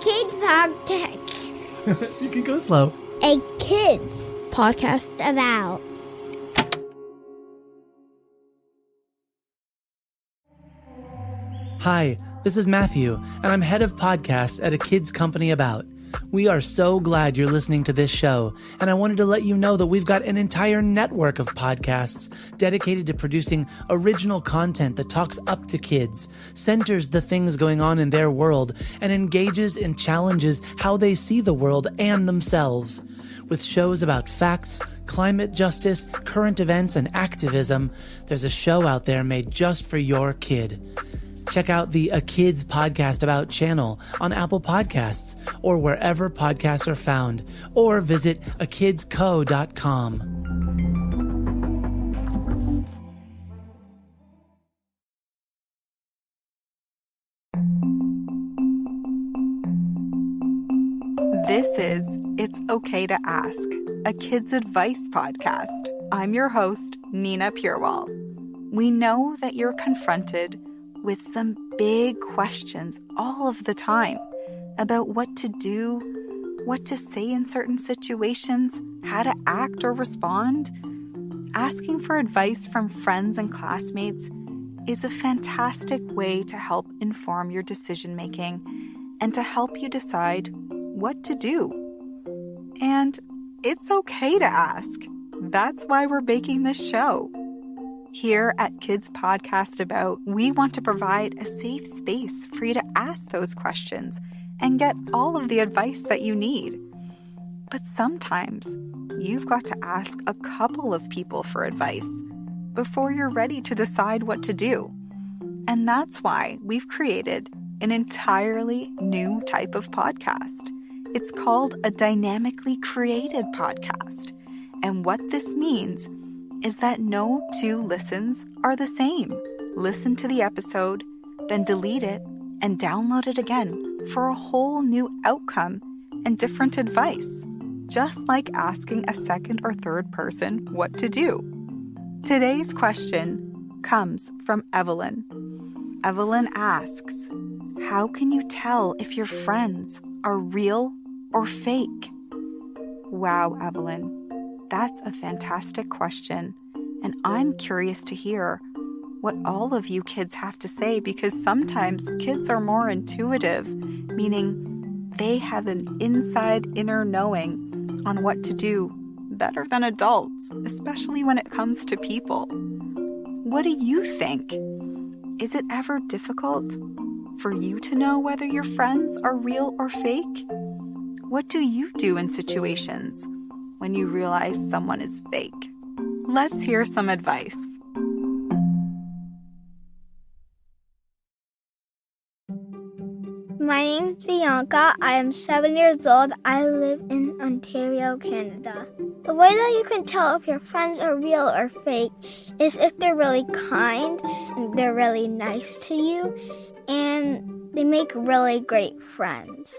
kids podcast. You can go slow. A kids podcast about. Hi, this is Matthew, and I'm head of podcasts at a kids company about. We are so glad you're listening to this show, and I wanted to let you know that we've got an entire network of podcasts dedicated to producing original content that talks up to kids, centers the things going on in their world, and engages and challenges how they see the world and themselves. With shows about facts, climate justice, current events, and activism, there's a show out there made just for your kid. Check out the A Kids Podcast About channel on Apple Podcasts or wherever podcasts are found, or visit akidsco.com. This is It's Okay to Ask, a kids' advice podcast. I'm your host, Nina Purewal. We know that you're confronted with some big questions all of the time about what to do, what to say in certain situations, how to act or respond. Asking for advice from friends and classmates is a fantastic way to help inform your decision-making and to help you decide what to do. And it's okay to ask. That's why we're making this show. Here at Kids Podcast About, we want to provide a safe space for you to ask those questions and get all of the advice that you need. But sometimes you've got to ask a couple of people for advice before you're ready to decide what to do. And that's why we've created an entirely new type of podcast. It's called a dynamically created podcast. And what this means is that no two listens are the same. Listen to the episode, then delete it and download it again for a whole new outcome and different advice, just like asking a second or third person what to do. Today's question comes from Evelyn. Evelyn asks, how can you tell if your friends are real or fake? Wow, Evelyn. That's a fantastic question, and I'm curious to hear what all of you kids have to say, because sometimes kids are more intuitive, meaning they have an inside inner knowing on what to do better than adults, especially when it comes to people. What do you think? Is it ever difficult for you to know whether your friends are real or fake? What do you do in situations when you realize someone is fake? Let's hear some advice. My name's Bianca. I am 7 years old. I live in Ontario, Canada. The way that you can tell if your friends are real or fake is if they're really kind and they're really nice to you and they make really great friends.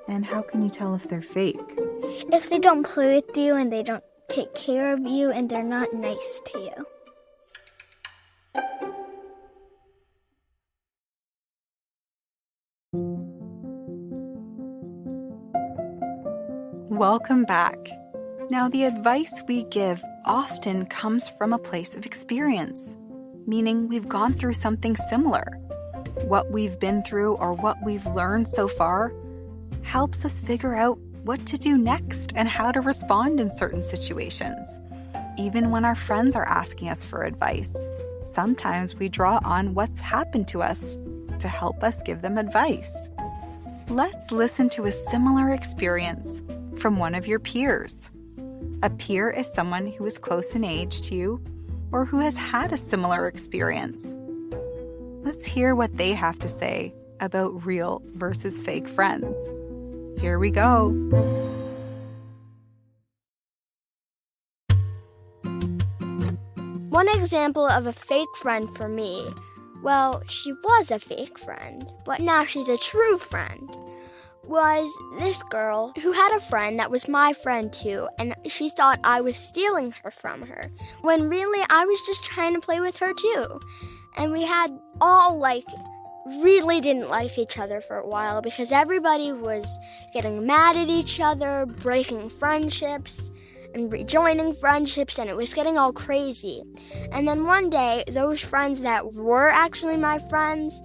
And how can you tell if they're fake? If they don't play with you and they don't take care of you and they're not nice to you. Welcome back. Now, the advice we give often comes from a place of experience, meaning we've gone through something similar. What we've been through or what we've learned so far helps us figure out what to do next and how to respond in certain situations. Even when our friends are asking us for advice, sometimes we draw on what's happened to us to help us give them advice. Let's listen to a similar experience from one of your peers. A peer is someone who is close in age to you or who has had a similar experience. Let's hear what they have to say about real versus fake friends. Here we go. One example of a fake friend for me, well, she was a fake friend, but now she's a true friend, was this girl who had a friend that was my friend too, and she thought I was stealing her from her, when really I was just trying to play with her too. And we had all really didn't like each other for a while because everybody was getting mad at each other, breaking friendships, and rejoining friendships, and it was getting all crazy. And then one day, those friends that were actually my friends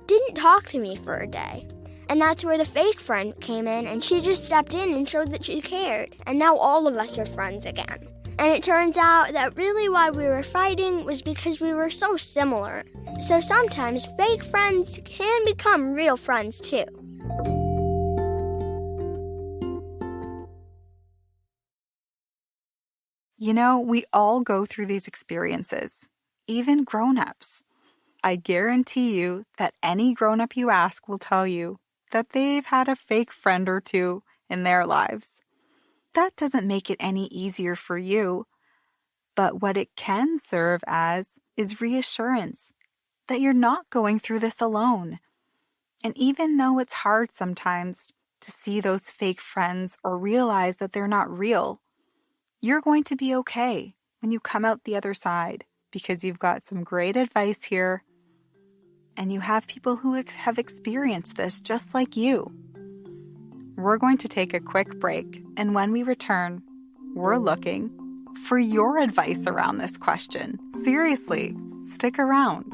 didn't talk to me for a day. And that's where the fake friend came in, and she just stepped in and showed that she cared. And now all of us are friends again. And it turns out that really why we were fighting was because we were so similar. So sometimes fake friends can become real friends too. You know, we all go through these experiences, even grown-ups. I guarantee you that any grown-up you ask will tell you that they've had a fake friend or two in their lives. That doesn't make it any easier for you, but what it can serve as is reassurance that you're not going through this alone. And even though it's hard sometimes to see those fake friends or realize that they're not real, you're going to be okay when you come out the other side because you've got some great advice here and you have people who have experienced this just like you. We're going to take a quick break, and when we return, we're looking for your advice around this question. Seriously, stick around.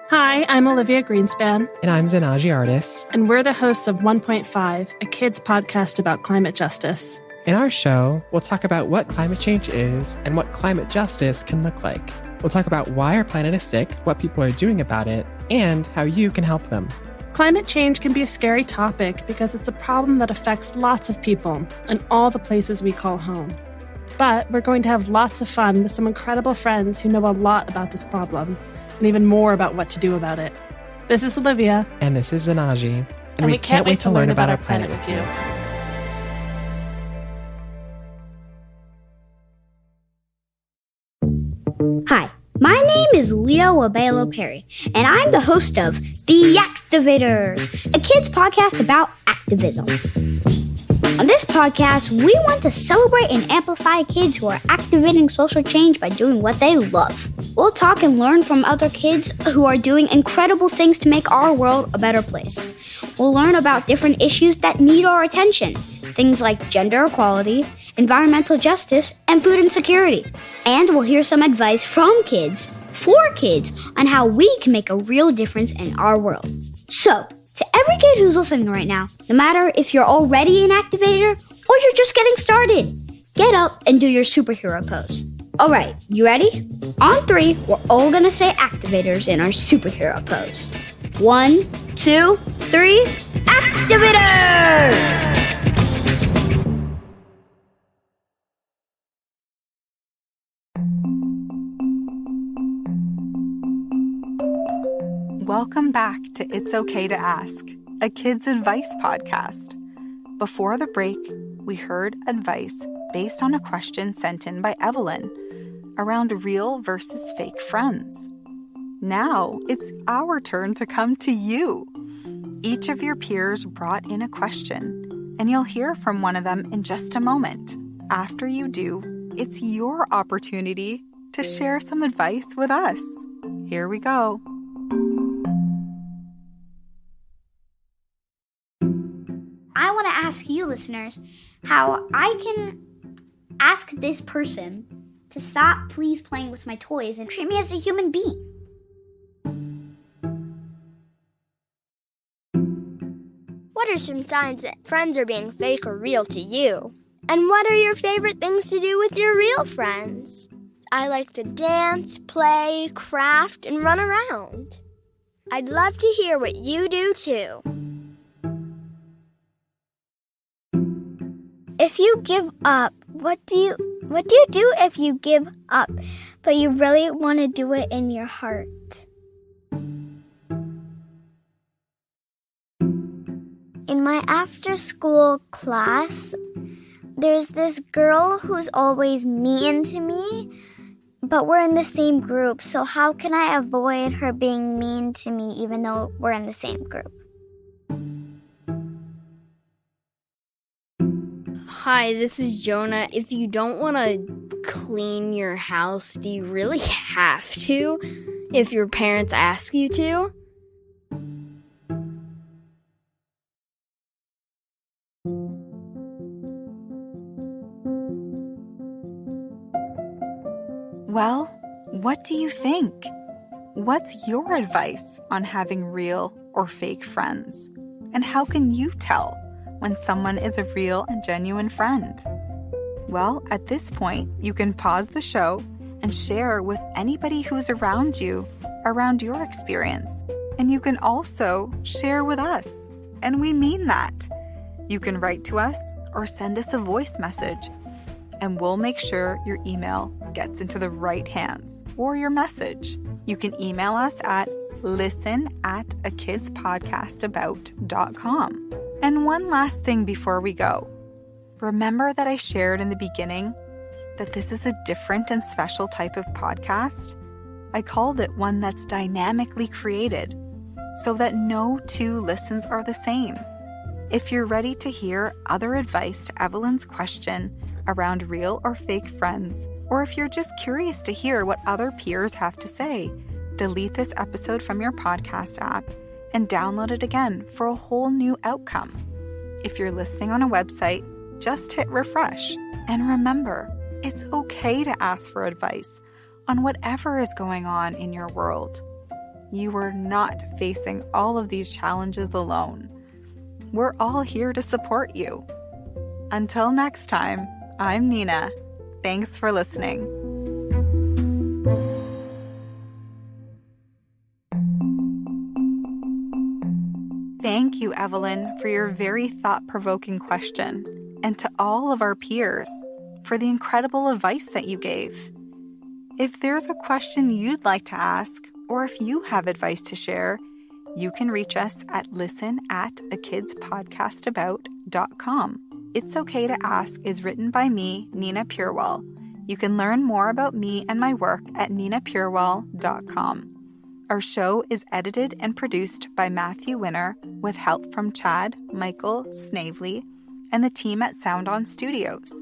Hi, I'm Olivia Greenspan. And I'm Zanaji Artis. And we're the hosts of 1.5, a kids podcast about climate justice. In our show, we'll talk about what climate change is and what climate justice can look like. We'll talk about why our planet is sick, what people are doing about it, and how you can help them. Climate change can be a scary topic because it's a problem that affects lots of people and all the places we call home. But we're going to have lots of fun with some incredible friends who know a lot about this problem and even more about what to do about it. This is Olivia. And this is Zanaji. And we can't wait to learn about our planet with you. Hi, my name is Leo Abelo Perry, and I'm the host of The Activators, a kids podcast about activism. On this podcast, we want to celebrate and amplify kids who are activating social change by doing what they love. We'll talk and learn from other kids who are doing incredible things to make our world a better place. We'll learn about different issues that need our attention, things like gender equality, environmental justice, and food insecurity. And we'll hear some advice from kids, for kids, on how we can make a real difference in our world. So, to every kid who's listening right now, no matter if you're already an activator or you're just getting started, get up and do your superhero pose. All right, you ready? On 3, we're all gonna say activators in our superhero pose. 1, 2, 3, activators! Welcome back to It's Okay to Ask, a kids' advice podcast. Before the break, we heard advice based on a question sent in by Evelyn around real versus fake friends. Now it's our turn to come to you. Each of your peers brought in a question, and you'll hear from one of them in just a moment. After you do, it's your opportunity to share some advice with us. Here we go. I want to ask you, listeners, how I can ask this person to stop please playing with my toys and treat me as a human being. What are some signs that friends are being fake or real to you? And what are your favorite things to do with your real friends? I like to dance, play, craft, and run around. I'd love to hear what you do too. If you give up, what do you do if you give up, but you really want to do it in your heart? In my after-school class, there's this girl who's always mean to me, but we're in the same group, so how can I avoid her being mean to me even though we're in the same group? Hi, this is Jonah. If you don't want to clean your house? Do you really have to if your parents ask you to? Well, what do you think? What's your advice on having real or fake friends? And how can you tell when someone is a real and genuine friend? Well, at this point, you can pause the show and share with anybody who's around you, around your experience. And you can also share with us. And we mean that. You can write to us or send us a voice message. And we'll make sure your email gets into the right hands, or your message. You can email us at listen@akidspodcastabout.com. And one last thing before we go. Remember that I shared in the beginning that this is a different and special type of podcast? I called it one that's dynamically created, so that no two listens are the same. If you're ready to hear other advice to Evelyn's question around real or fake friends, or if you're just curious to hear what other peers have to say, delete this episode from your podcast app and download it again for a whole new outcome. If you're listening on a website, just hit refresh. And remember, it's okay to ask for advice on whatever is going on in your world. You are not facing all of these challenges alone. We're all here to support you. Until next time, I'm Nina. Thanks for listening. Thank you, Evelyn, for your very thought-provoking question, and to all of our peers for the incredible advice that you gave. If there's a question you'd like to ask, or if you have advice to share, you can reach us at listen@akidspodcastabout.com. It's Okay to Ask is written by me, Nina Purewal. You can learn more about me and my work at ninapurewal.com. Our show is edited and produced by Matthew Winner with help from Chad, Michael, Snavely, and the team at Sound On Studios.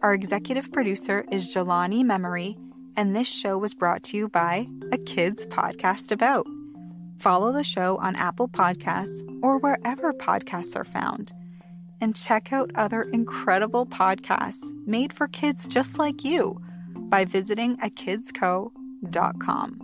Our executive producer is Jelani Memory, and this show was brought to you by A Kids Podcast About. Follow the show on Apple Podcasts or wherever podcasts are found. And check out other incredible podcasts made for kids just like you by visiting akidsco.com.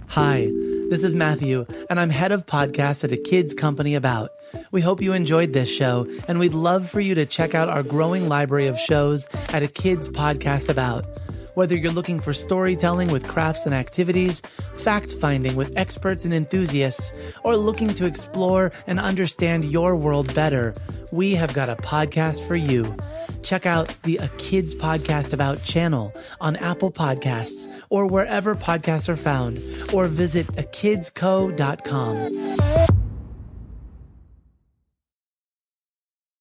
Hi, this is Matthew, and I'm head of podcasts at a kids company about. We hope you enjoyed this show, and we'd love for you to check out our growing library of shows at A Kids Podcast About. Whether you're looking for storytelling with crafts and activities, fact-finding with experts and enthusiasts, or looking to explore and understand your world better, we have got a podcast for you. Check out the A Kids Podcast About channel on Apple Podcasts or wherever podcasts are found, or visit akidsco.com.